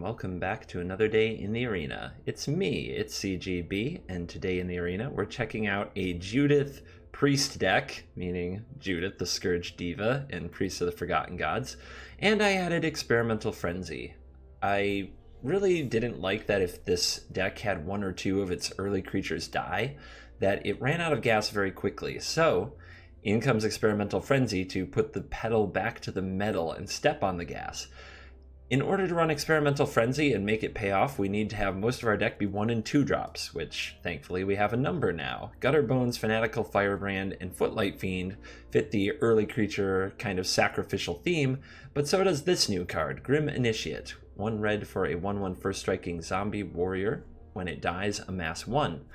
welcome back to another day in the arena. It's me, it's CGB, and today in the arena we're checking out a Judith Priest deck, meaning Judith the Scourge Diva and Priest of the Forgotten Gods, and I added Experimental Frenzy. I really didn't like that if this deck had one or two of its early creatures die, that it ran out of gas very quickly, so in comes Experimental Frenzy to put the pedal back to the metal and step on the gas. In order to run Experimental Frenzy and make it pay off, we need to have most of our deck be 1 and 2 drops, which thankfully we have a number now. Gutterbones, Fanatical Firebrand, and Footlight Fiend fit the early creature kind of sacrificial theme, but so does this new card, Grim Initiate. 1 red for a 1/1 first striking zombie warrior. When it dies, amass 1.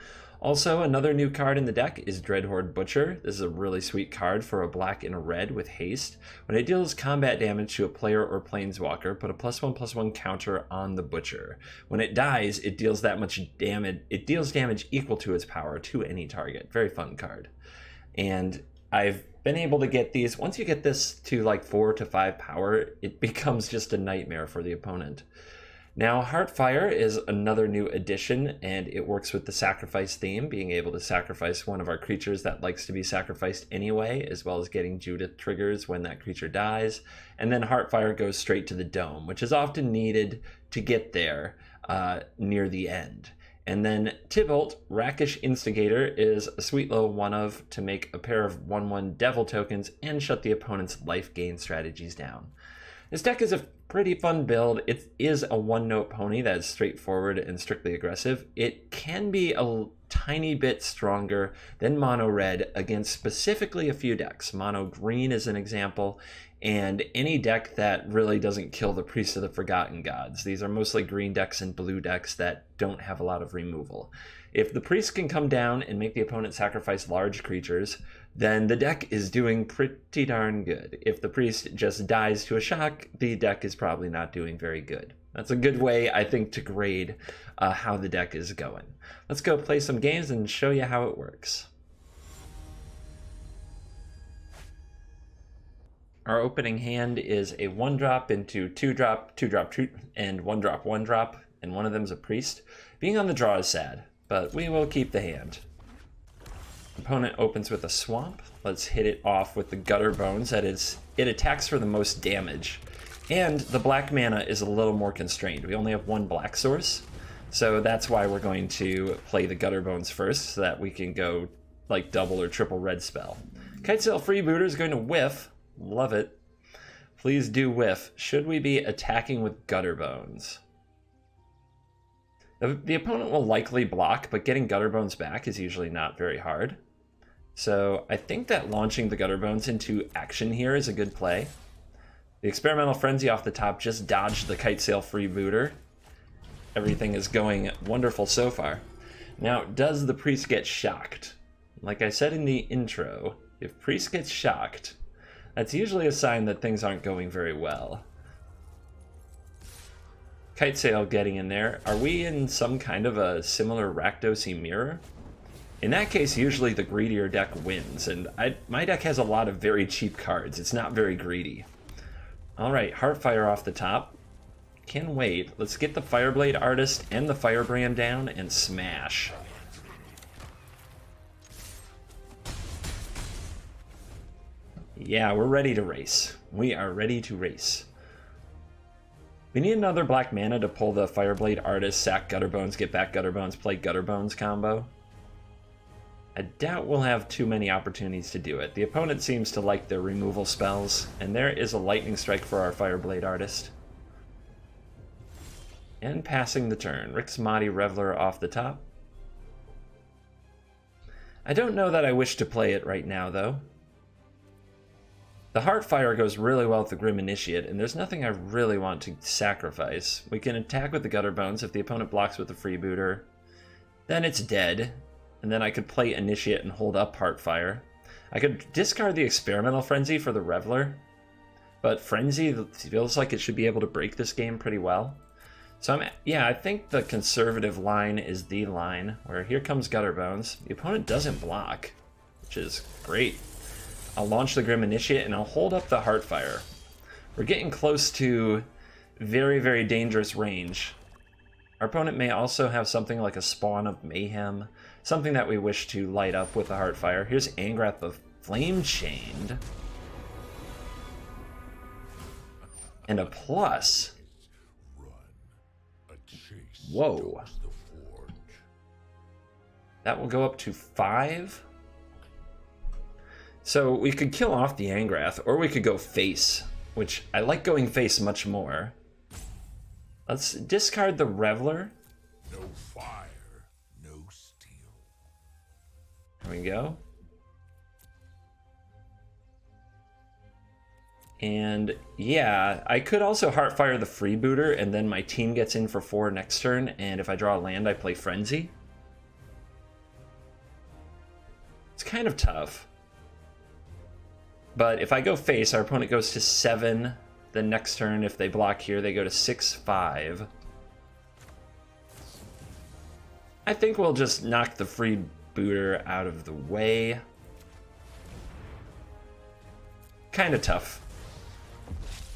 Also, another new card in the deck is Dreadhorde Butcher. This is a really sweet card for a black and a red with haste. When it deals combat damage to a player or planeswalker, put a +1/+1 counter on the Butcher. When it dies, it deals that much damage. It deals damage equal to its power to any target. Very fun card. And I've been able to get these. Once you get this to like 4 to 5 power, it becomes just a nightmare for the opponent. Now, Heartfire is another new addition, and it works with the sacrifice theme, being able to sacrifice one of our creatures that likes to be sacrificed anyway, as well as getting Judith triggers when that creature dies. And then Heartfire goes straight to the dome, which is often needed to get there near the end. And then Tybalt, Rakish Instigator, is a sweet little one-of to make a pair of 1/1 Devil tokens and shut the opponent's life gain strategies down. This deck is a pretty fun build. It is a one-note pony that is straightforward and strictly aggressive. It can be a tiny bit stronger than mono red against specifically a few decks. Mono green is an example, and any deck that really doesn't kill the Priest of the Forgotten Gods. These are mostly green decks and blue decks that don't have a lot of removal. If the Priest can come down and make the opponent sacrifice large creatures, then the deck is doing pretty darn good. If the Priest just dies to a shock, the deck is probably not doing very good. That's a good way, I think, to grade how the deck is going. Let's go play some games and show you how it works. Our opening hand is a 1-drop into 2-drop, 2-drop, and 1-drop, 1-drop, and one of them is a Priest. Being on the draw is sad, but we will keep the hand. Opponent opens with a Swamp. Let's hit it off with the Gutterbones. That is, it attacks for the most damage. And the black mana is a little more constrained. We only have 1 black source, so that's why we're going to play the Gutterbones first, so that we can go like double or triple red spell. Kitesail Freebooter is going to whiff. Love it. Please do whiff. Should we be attacking with Gutterbones? The opponent will likely block, but getting Gutterbones back is usually not very hard. So I think that launching the Gutterbones into action here is a good play. The Experimental Frenzy off the top just dodged the Kitesail Freebooter. Everything is going wonderful so far. Now, does the Priest get shocked? Like I said in the intro, if Priest gets shocked, that's usually a sign that things aren't going very well. Kitesail getting in there. Are we in some kind of a similar Rakdos mirror? In that case, usually the greedier deck wins, and my deck has a lot of very cheap cards. It's not very greedy. Alright, Heartfire off the top. Can wait. Let's get the Fireblade Artist and the Firebrand down and smash. Yeah, we're ready to race. We are ready to race. We need another black mana to pull the Fireblade Artist, sack Gutterbones, get back Gutterbones, play Gutterbones combo. I doubt we'll have too many opportunities to do it. The opponent seems to like their removal spells, and there is a Lightning Strike for our Fireblade Artist. And passing the turn. Rixmati Reveler off the top. I don't know that I wish to play it right now, though. The Heartfire goes really well with the Grim Initiate, and there's nothing I really want to sacrifice. We can attack with the Gutterbones. If the opponent blocks with the Freebooter, then it's dead. And then I could play Initiate and hold up Heartfire. I could discard the Experimental Frenzy for the Reveler, but Frenzy feels like it should be able to break this game pretty well. So I think the conservative line is the line, where here comes Gutterbones. The opponent doesn't block, which is great. I'll launch the Grim Initiate and I'll hold up the Heartfire. We're getting close to very, very dangerous range. Our opponent may also have something like a Spawn of Mayhem, something that we wish to light up with the Heartfire. Here's Angrath the Flame Chained. And a plus. Whoa. That will go up to 5. So we could kill off the Angrath, or we could go face, which I like going face much more. Let's discard the Reveler. No fire, no steel. There we go. And yeah, I could also Heartfire the Freebooter, and then my team gets in for 4 next turn, and if I draw a land, I play Frenzy. It's kind of tough. But if I go face, our opponent goes to 7. The next turn, if they block here, they go to 6-5. I think we'll just knock the Freebooter out of the way. Kind of tough.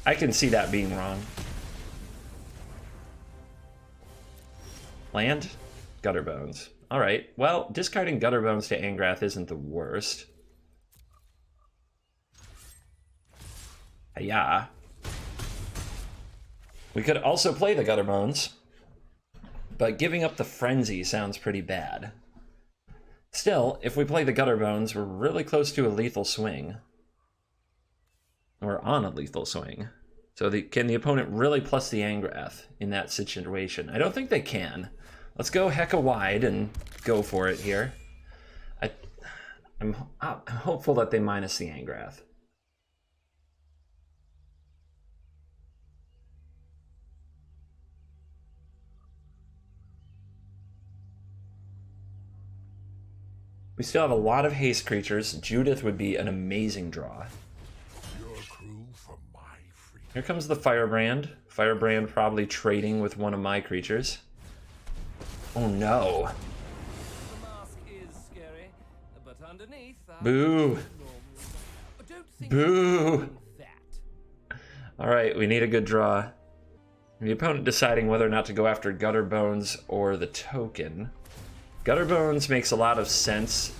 I can see that being wrong. Land? Gutterbones. Alright, well, discarding Gutterbones to Angrath isn't the worst. Yeah. We could also play the Gutterbones, but giving up the Frenzy sounds pretty bad. Still, if we play the Gutterbones, we're really close to a lethal swing. We're on a lethal swing. So can the opponent really plus the Angrath in that situation? I don't think they can. Let's go hecka wide and go for it here. I'm hopeful that they minus the Angrath. We still have a lot of haste creatures. Judith would be an amazing draw. Here comes the Firebrand. Firebrand probably trading with one of my creatures. Oh no. The mask is scary, but underneath, boo. Boo. Alright, we need a good draw. The opponent deciding whether or not to go after Gutterbones or the token. Gutterbones makes a lot of sense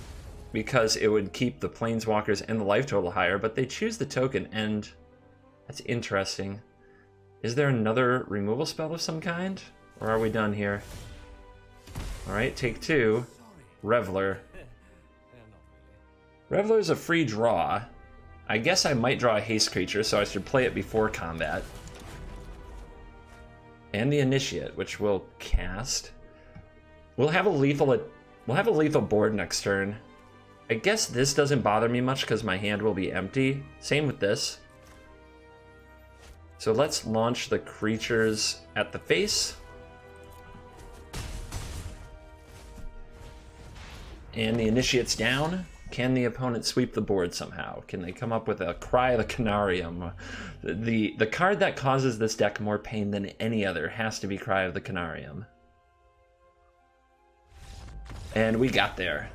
because it would keep the Planeswalkers and the life total higher, but they choose the token, and that's interesting. Is there another removal spell of some kind? Or are we done here? Alright, take 2. Reveler. Reveler's a free draw. I guess I might draw a haste creature, so I should play it before combat. And the Initiate, which we'll cast. We'll have a lethal board next turn. I guess this doesn't bother me much because my hand will be empty. Same with this. So let's launch the creatures at the face. And the Initiate's down. Can the opponent sweep the board somehow? Can they come up with a Cry of the Canarium? The card that causes this deck more pain than any other has to be Cry of the Canarium. And we got there.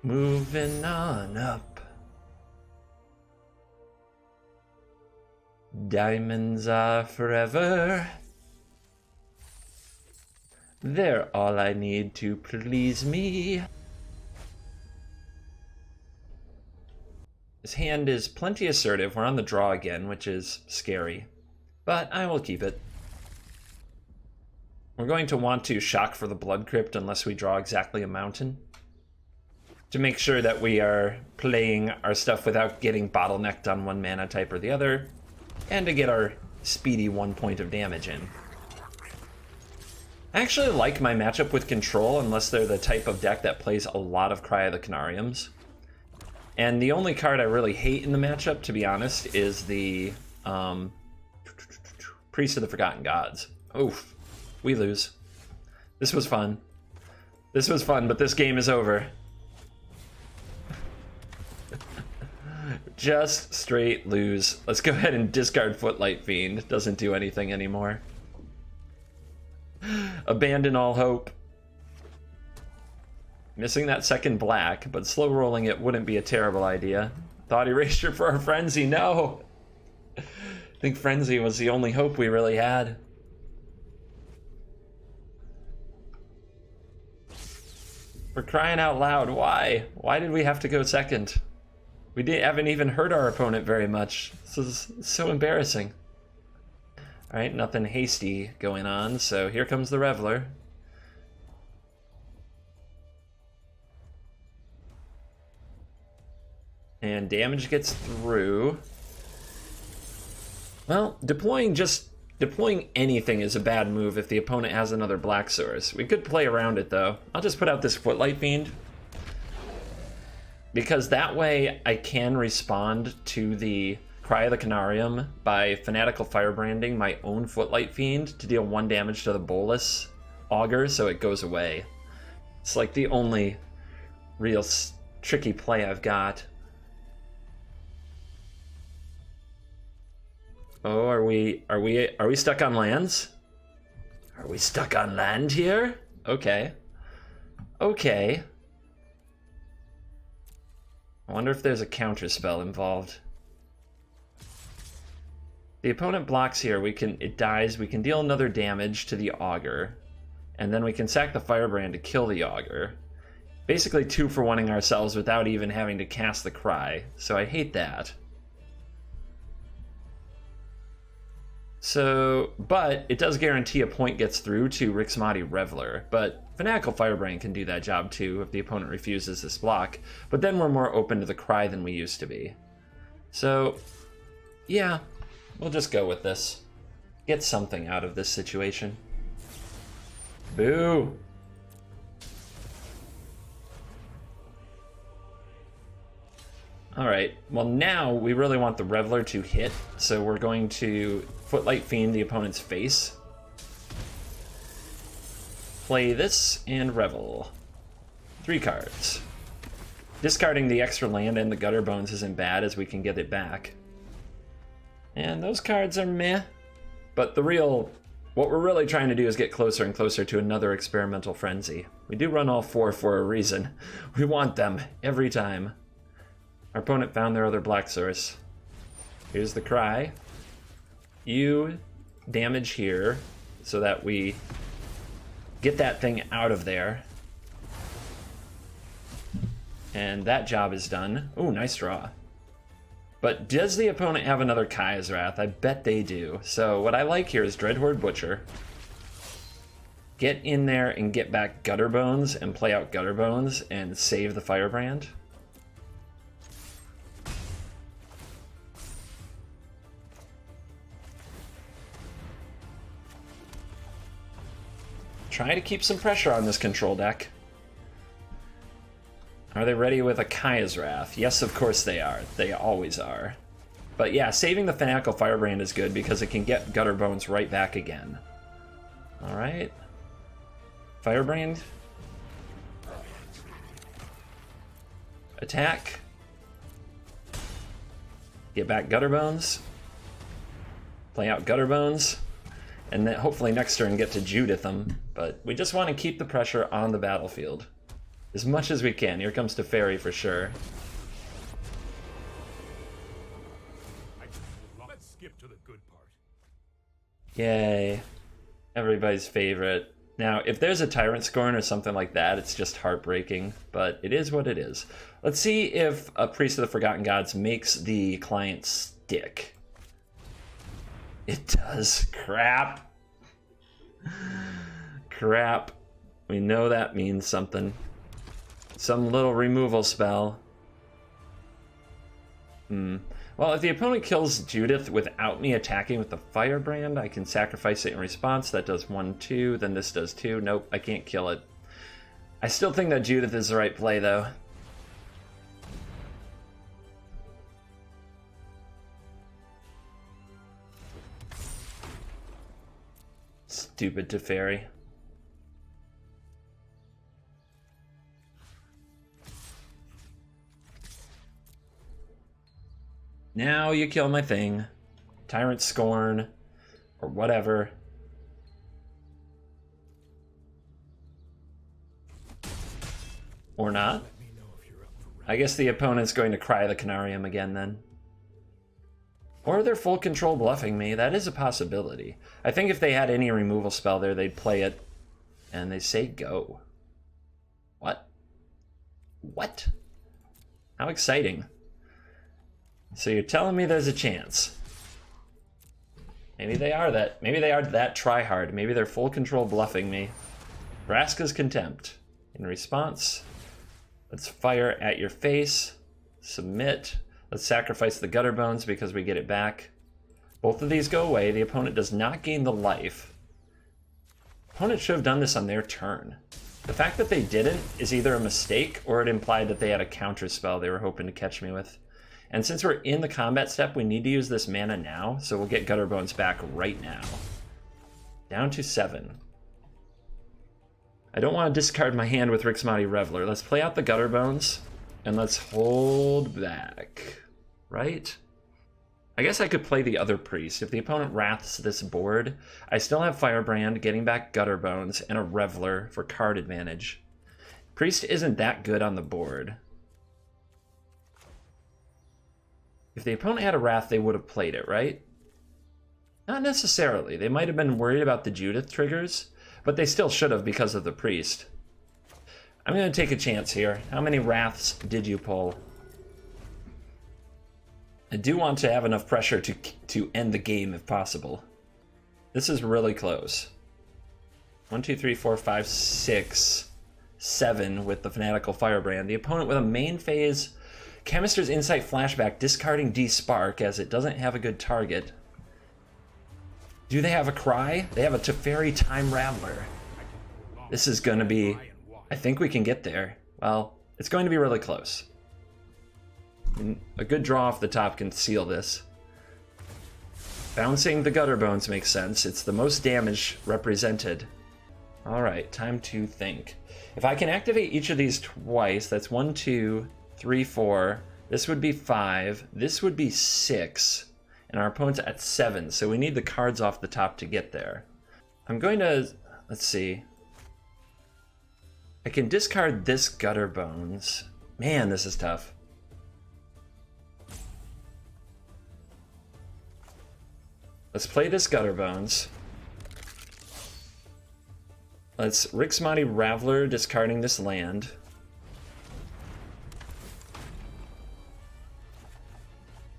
Moving on up. Diamonds are forever. They're all I need to please me. This hand is plenty assertive. We're on the draw again, which is scary. But I will keep it. We're going to want to shock for the Blood Crypt unless we draw exactly a mountain, to make sure that we are playing our stuff without getting bottlenecked on one mana type or the other, and to get our speedy 1 point of damage in. I actually like my matchup with Control, unless they're the type of deck that plays a lot of Cry of the Canariums. And the only card I really hate in the matchup, to be honest, is the Priest of the Forgotten Gods. Oof, we lose. This was fun. This was fun, but this game is over. Just straight lose. Let's go ahead and discard Footlight Fiend. Doesn't do anything anymore. Abandon all hope. Missing that second black, but slow rolling it wouldn't be a terrible idea. Thought erasure for our Frenzy, no! I think Frenzy was the only hope we really had. For crying out loud, why? Why did we have to go second? We haven't even hurt our opponent very much. This is so embarrassing. Alright, nothing hasty going on, so here comes the Reveler. And damage gets through. Well, deploying anything is a bad move if the opponent has another Black Source. We could play around it though. I'll just put out this Footlight Fiend, because that way I can respond to the Cry of the Canarium by Fanatical Firebranding my own Footlight Fiend to deal 1 damage to the Bolus Augur so it goes away. It's like the only real tricky play I've got. Oh, are we stuck on lands? Are we stuck on land here? Okay. Okay. I wonder if there's a counter spell involved. The opponent blocks here, it dies, we can deal another damage to the Augur, and then we can sack the Firebrand to kill the Augur. Basically 2-for-1ing ourselves without even having to cast the Cry, so I hate that. So, but it does guarantee a point gets through to Rixmati Reveler, but Fanatical Firebrand can do that job too if the opponent refuses this block, but then we're more open to the Cry than we used to be. So, yeah, we'll just go with this. Get something out of this situation. Boo! Alright, well now we really want the Reveler to hit, so we're going to Footlight Fiend the opponent's face. Play this and Revel. 3 cards. Discarding the extra land and the Gutter Bones isn't bad as we can get it back. And those cards are meh, but what we're really trying to do is get closer and closer to another Experimental Frenzy. We do run all 4 for a reason. We want them every time. Our opponent found their other Black Source. Here's the Cry. You damage here so that we get that thing out of there. And that job is done. Ooh, nice draw. But does the opponent have another Kaya's Wrath? I bet they do. So what I like here is Dreadhorde Butcher. Get in there and get back Gutter Bones and play out Gutter Bones and save the Firebrand. Try to keep some pressure on this control deck. Are they ready with a Kaya's Wrath? Yes, of course they are. They always are. But yeah, saving the Fanatical Firebrand is good because it can get Gutter Bones right back again. Alright. Firebrand. Attack. Get back Gutter Bones. Play out Gutter Bones. And then hopefully next turn get to Judith them. But we just want to keep the pressure on the battlefield as much as we can. Here comes Teferi for sure. Let's skip to the good part. Yay. Everybody's favorite. Now, if there's a Tyrant Scorn or something like that, it's just heartbreaking, but it is what it is. Let's see if a Priest of the Forgotten Gods makes the client stick. It does. Crap. Crap. We know that means something. Some little removal spell. Well, if the opponent kills Judith without me attacking with the Firebrand, I can sacrifice it in response. That does 1, 2. Then this does 2. Nope, I can't kill it. I still think that Judith is the right play, though. Stupid Teferi. Now you kill my thing. Tyrant Scorn, or whatever. Or not. I guess the opponent's going to cry the Canarium again then. Or they're full control bluffing me. That is a possibility. I think if they had any removal spell there, they'd play it. And they say go. What? What? How exciting. So you're telling me there's a chance. Maybe they are that try hard. Maybe they're full control bluffing me. Vraska's Contempt. In response, let's fire at your face. Submit. Let's sacrifice the Gutter Bones because we get it back. Both of these go away. The opponent does not gain the life. Opponent should have done this on their turn. The fact that they didn't is either a mistake or it implied that they had a counter spell they were hoping to catch me with. And since we're in the combat step, we need to use this mana now, so we'll get Gutter Bones back right now. Down to 7. I don't want to discard my hand with Rixmati Reveler. Let's play out the Gutter Bones, and let's hold back. Right? I guess I could play the other Priest. If the opponent wraths this board, I still have Firebrand, getting back Gutter Bones, and a Reveler for card advantage. Priest isn't that good on the board. If the opponent had a Wrath, they would have played it, right? Not necessarily. They might have been worried about the Judith triggers, but they still should have because of the Priest. I'm going to take a chance here. How many Wraths did you pull? I do want to have enough pressure to end the game if possible. This is really close. 1, 2, 3, 4, 5, 6, 7 with the Fanatical Firebrand. The opponent with a main phase Chemister's Insight Flashback, discarding D-Spark as it doesn't have a good target. Do they have a Cry? They have a Teferi Time Raveler. This is going to be... I think we can get there. Well, it's going to be really close. A good draw off the top can seal this. Bouncing the Gutter Bones makes sense. It's the most damage represented. Alright, time to think. If I can activate each of these twice, that's 1, 2... 3, 4, this would be 5, this would be 6, and our opponent's at 7, so we need the cards off the top to get there. I'm going to, let's see. I can discard this Gutter Bones. Man, this is tough. Let's play this Gutter Bones. Let's Rixmati Raveler, discarding this land.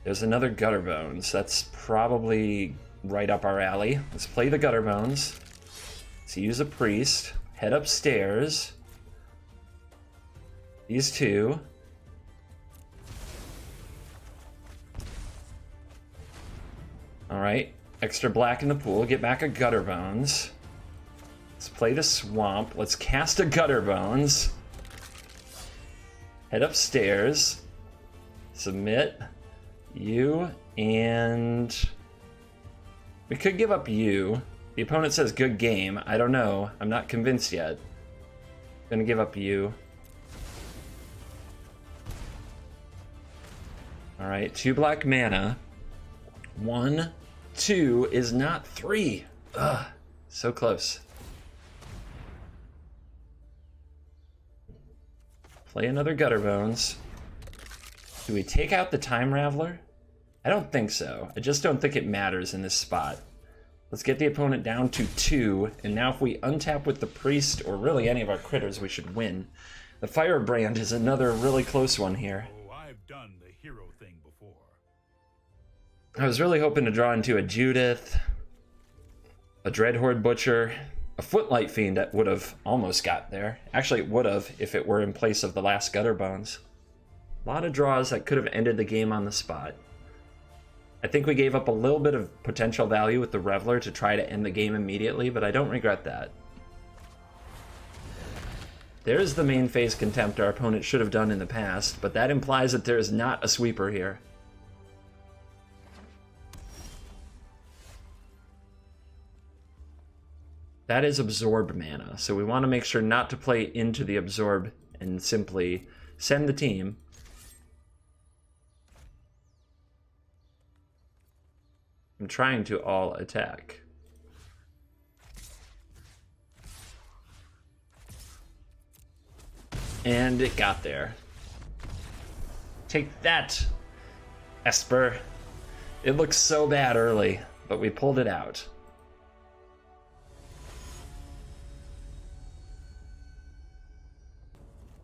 There's another Gutter Bones. That's probably right up our alley. Let's play the Gutter Bones. Let's use a Priest. Head upstairs. These two. Alright. Extra black in the pool. Get back a Gutter Bones. Let's play the Swamp. Let's cast a Gutter Bones. Head upstairs. Submit. You, and we could give up you. The opponent says good game. I don't know. I'm not convinced yet. I'm gonna give up you. Alright, 2 black mana. 1, 2 is not 3. Ugh, so close. Play another Gutter Bones. Do we take out the Time Raveler? I don't think so. I just don't think it matters in this spot. Let's get the opponent down to 2, and now if we untap with the Priest, or really any of our critters, we should win. The Firebrand is another really close one here. Oh, I've done the hero thing before. I was really hoping to draw into a Judith, a Dreadhorde Butcher, a Footlight Fiend that would have almost got there. Actually, it would have if it were in place of the last Gutter Bones. A lot of draws that could have ended the game on the spot. I think we gave up a little bit of potential value with the Reveler to try to end the game immediately, but I don't regret that. There's the main phase Contempt our opponent should have done in the past, but that implies that there is not a sweeper here. That is absorb mana, so we want to make sure not to play into the absorb and simply send the team. I'm trying to all attack. And it got there. Take that, Esper. It looks so bad early, but we pulled it out.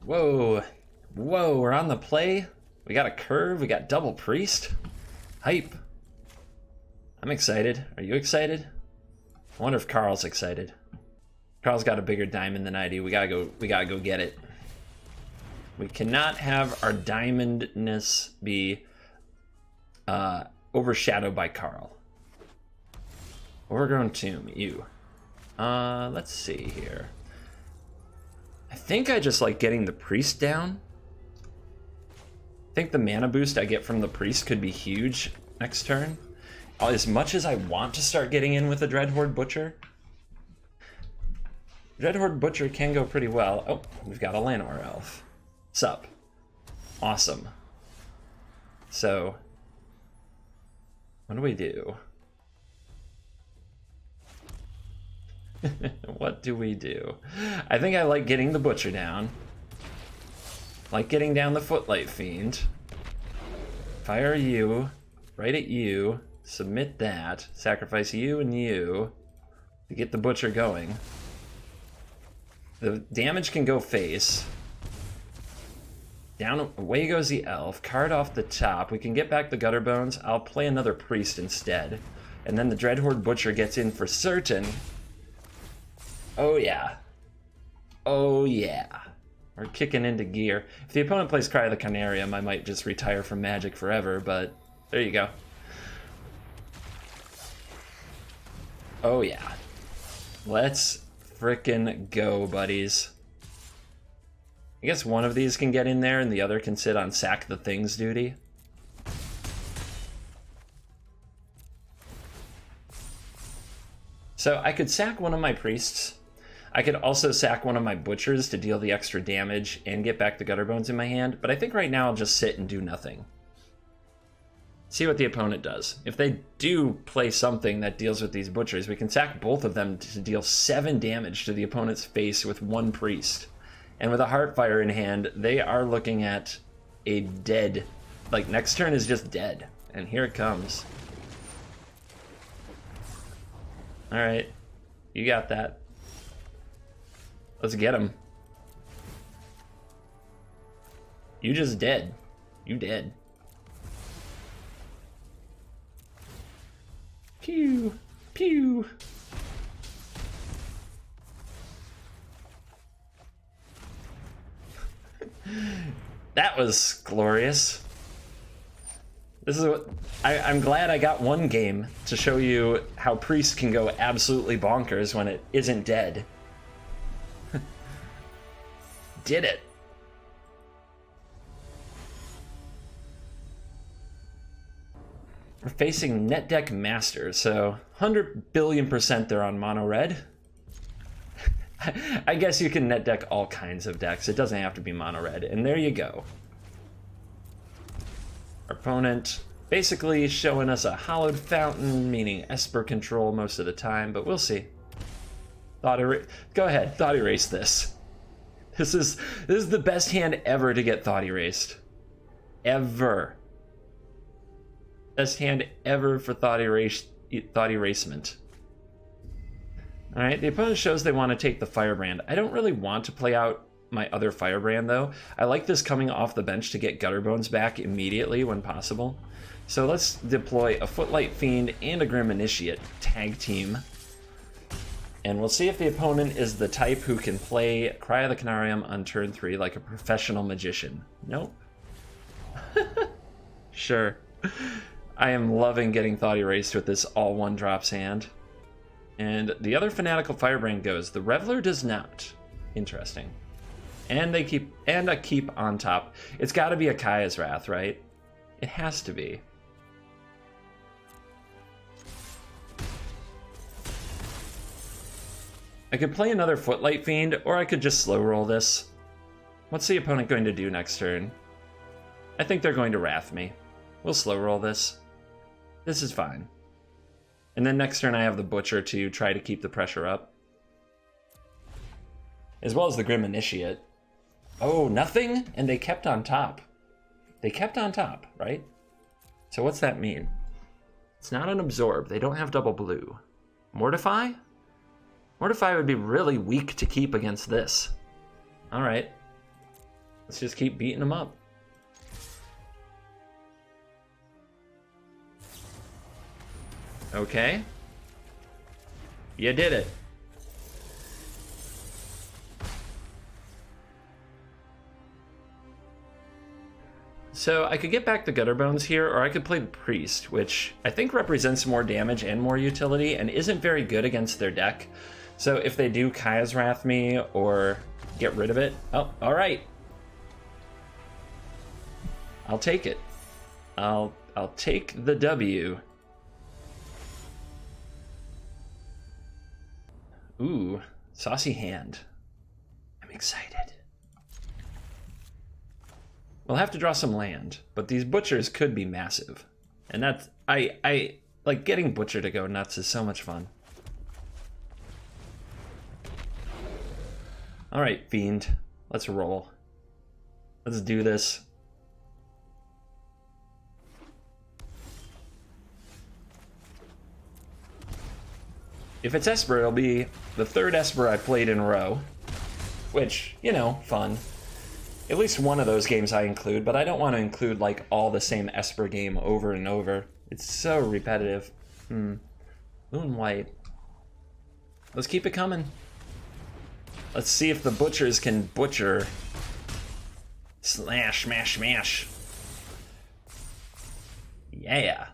Whoa. Whoa, we're on the play. We got a curve, we got double priest. Hype. I'm excited. Are you excited? I wonder if Carl's excited. Carl's got a bigger diamond than I do. We gotta go get it. We cannot have our diamondness be overshadowed by Carl. Overgrown tomb, you. Let's see here. I think I just like getting the priest down. I think the mana boost I get from the priest could be huge next turn. As much as I want to start getting in with the Dreadhorde Butcher, Dreadhorde Butcher can go pretty well. Oh, we've got a Llanowar Elf. Sup. Awesome. So, what do we do? What do we do? I think I like getting the Butcher down. Like getting down the Footlight Fiend. Fire you. Right at you. Submit that. Sacrifice you and you to get the Butcher going. The damage can go face. Down, away goes the Elf. Card off the top. We can get back the Gutter Bones. I'll play another Priest instead. And then the Dreadhorde Butcher gets in for certain. Oh yeah. Oh yeah. We're kicking into gear. If the opponent plays Cry of the Canarium, I might just retire from Magic forever, but there you go. Oh yeah. Let's frickin' go, buddies. I guess one of these can get in there and the other can sit on sack the things duty. So I could sack one of my priests. I could also sack one of my butchers to deal the extra damage and get back the Gutter Bones in my hand, but I think right now I'll just sit and do nothing. See what the opponent does. If they do play something that deals with these butchers, we can sack both of them to deal 7 damage to the opponent's face with 1 priest. And with a Heartfire in hand, they are looking at a dead, like next turn is just dead. And here it comes. All right, you got that. Let's get him. You just dead. You dead. Pew, pew. That was glorious. This is what I'm glad I got one game to show you how Priest can go absolutely bonkers when it isn't dead. Did it. We're facing net deck Master, so 100 billion% they're on mono red. I guess you can net deck all kinds of decks. It doesn't have to be mono red, and there you go. Our opponent basically showing us a Hallowed Fountain, meaning Esper control most of the time, but we'll see. Go ahead, thought erase this. This is the best hand ever to get thought erased. Ever. Best hand ever for thought erasement. Alright, the opponent shows they want to take the Firebrand. I don't really want to play out my other Firebrand though. I like this coming off the bench to get Gutter Bones back immediately when possible. So let's deploy a Footlight Fiend and a Grim Initiate tag team. And we'll see if the opponent is the type who can play Cry of the Canarium on turn 3 like a professional magician. Nope. Sure. I am loving getting thought erased with this all 1-drops hand. And the other Fanatical Firebrand goes. The Reveler does not. Interesting. And I keep on top. It's got to be a Kaya's Wrath, right? It has to be. I could play another Footlight Fiend, or I could just slow roll this. What's the opponent going to do next turn? I think they're going to Wrath me. We'll slow roll this. This is fine. And then next turn I have the Butcher to try to keep the pressure up. As well as the Grim Initiate. Oh, nothing? And they kept on top. They kept on top, right? So what's that mean? It's not an absorb. They don't have double blue. Mortify? Mortify would be really weak to keep against this. All right. Let's just keep beating them up. Okay. You did it. So I could get back the Gutter Bones here, or I could play the Priest, which I think represents more damage and more utility and isn't very good against their deck. So if they do Kaya's Wrath me or get rid of it, oh, all right. I'll take it. I'll take the W. Ooh, saucy hand. I'm excited. We'll have to draw some land, but these butchers could be massive. And that's, I like getting butcher to go nuts is so much fun. All right, Fiend, let's roll. Let's do this. If it's Esper, it'll be the third Esper I played in a row, which, you know, fun. At least one of those games I include, but I don't want to include like all the same Esper game over and over. It's so repetitive. Blue and white. Let's keep it coming. Let's see if the butchers can butcher. Slash, smash, smash. Yeah.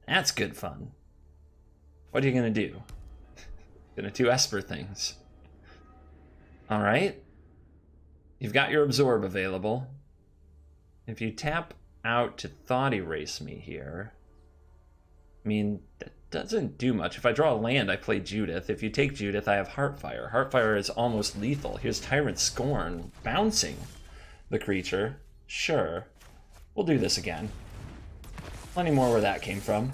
That's good fun. What are you gonna do? Gonna do Esper things. All right. You've got your absorb available. If you tap out to thought erase me here, I mean, that doesn't do much. If I draw a land, I play Judith. If you take Judith, I have Heartfire. Heartfire is almost lethal. Here's Tyrant Scorn, bouncing the creature. Sure. We'll do this again. Plenty more where that came from.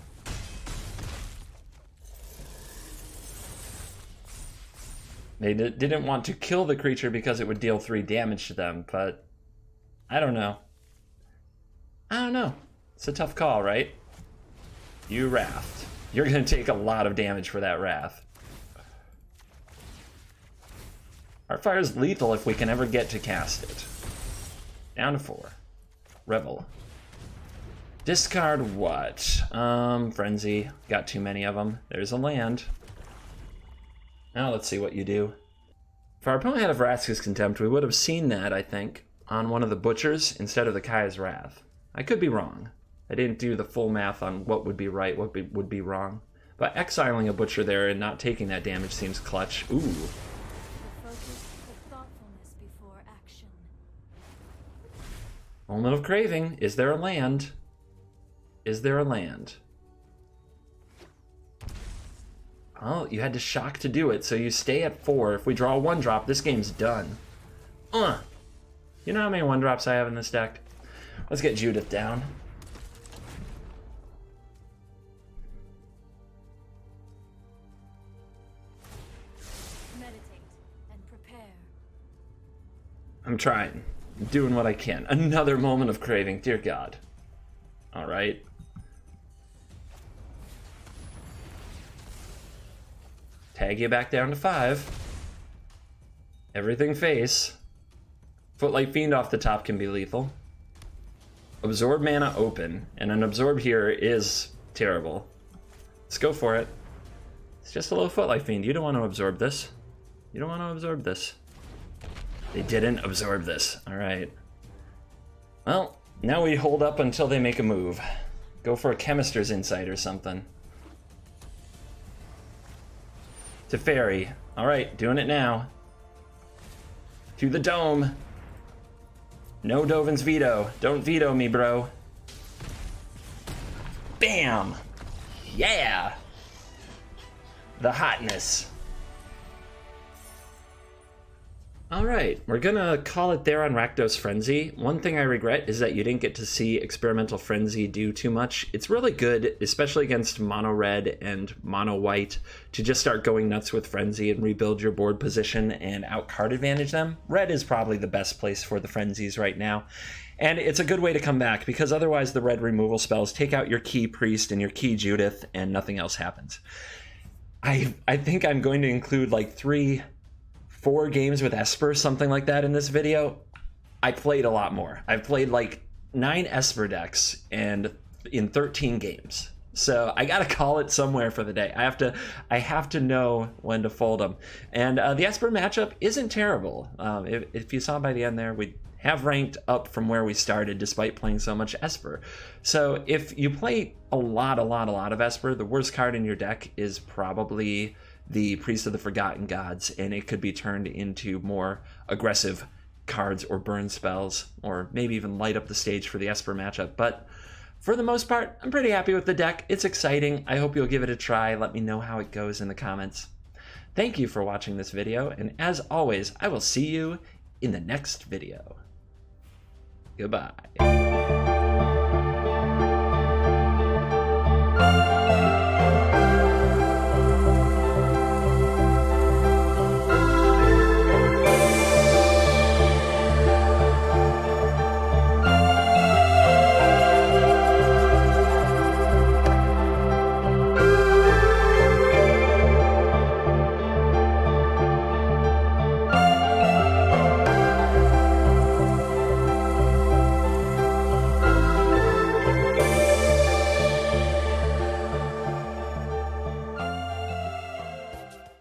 They didn't want to kill the creature because it would deal 3 damage to them, but I don't know. I don't know. It's a tough call, right? You Wrath. You're going to take a lot of damage for that Wrath. Heartfire is lethal if we can ever get to cast it. Down to 4. Revel. Discard what? Frenzy. Got too many of them. There's a land. Now let's see what you do. If our opponent had a Vraska's Contempt, we would have seen that, I think, on one of the butchers instead of the Kaya's Wrath. I could be wrong. I didn't do the full math on what would be right, what would be wrong. But exiling a butcher there and not taking that damage seems clutch. Ooh. The focus, the thoughtfulness before action. Moment of Craving. Is there a land? Is there a land? Oh, you had to shock to do it, so you stay at 4. If we draw a 1-drop, this game's done. You know how many 1-drops I have in this deck? Let's get Judith down. Meditate and prepare. I'm trying. I'm doing what I can. Another Moment of Craving, dear God. All right. Tag you back down to 5. Everything face. Footlight Fiend off the top can be lethal. Absorb mana open, and an absorb here is terrible. Let's go for it. It's just a little Footlight Fiend. You don't want to absorb this. You don't want to absorb this. They didn't absorb this. All right. Well, now we hold up until they make a move. Go for a Chemister's Insight or something. To Fairy. All right, doing it now. To the Dome. No Dovin's Veto. Don't veto me, bro. Bam! Yeah! The hotness. All right, we're gonna call it there on Rakdos Frenzy. One thing I regret is that you didn't get to see Experimental Frenzy do too much. It's really good, especially against mono red and mono white, to just start going nuts with Frenzy and rebuild your board position and out card advantage them. Red is probably the best place for the Frenzies right now. And it's a good way to come back, because otherwise the red removal spells take out your key Priest and your key Judith and nothing else happens. I think I'm going to include like 4 games with Esper, something like that in this video. I played a lot more. I've played like 9 Esper decks and in 13 games. So I gotta call it somewhere for the day. I have to know when to fold them. And the Esper matchup isn't terrible. If you saw by the end there, we have ranked up from where we started despite playing so much Esper. So if you play a lot of Esper, the worst card in your deck is probably the Priest of the Forgotten Gods, and it could be turned into more aggressive cards or burn spells, or maybe even light up the stage for the Esper matchup. But for the most part, I'm pretty happy with the deck. It's exciting. I hope you'll give it a try. Let me know how it goes in the comments. Thank you for watching this video, and as always, I will see you in the next video. Goodbye.